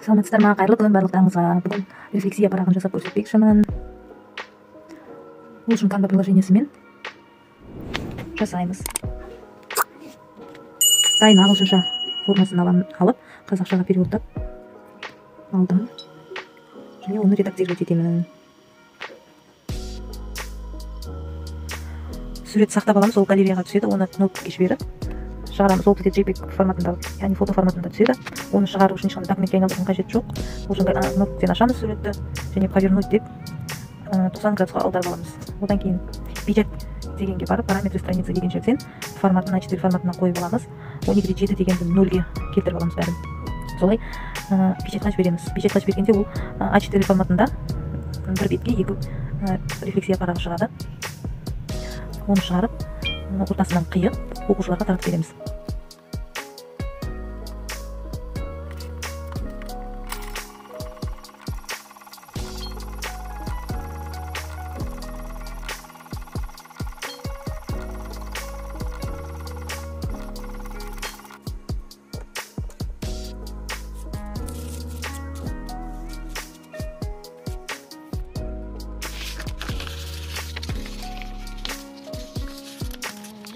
Саламатсыздар ма? Кайрылуу күн барлыктарыңызга. Бүгүн рефлексия парагын жасап көрсөтмөкчүмүн. Ушун Canva приложениясы менен жасайбыз. Дайын агылшынча формасын алып, казакчага переводдоп алдым. Және оны редактировать этемин. Сүрөт сактап аламыз, ол галереяга түшөдү. Оны ноутбукке жиберип чыгарамыз. Ол бизде JPEG форматында, яғни фото форматында түшөдү. Оны чыгаруу үчүн эч кандай документке айналдырууга кажети жок. Ошондой ноутбуктен ачамыз сүрөттү және повернуть деп 90 градуска аударып аламыз. Одан кийин печать дегенге барып, параметры страницы деген жерден форматын А4 форматына коюп аламыз. 12:7 дегенди 0-ге келтирип аламыз бәрин. Солай печатка жиберемиз. Печатка жибергенде бул А4 форматында бир бетке 2 рефлексия парагы чыгады. Оны чыгарып, ортасынан кыйып, окуучуларга таратып беребиз.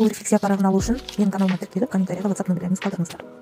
Бул рефлексия парагын алуу үчүн менин каналыма тиркелип, комментарийга WhatsApp номерлеринизди калтырыңыздар.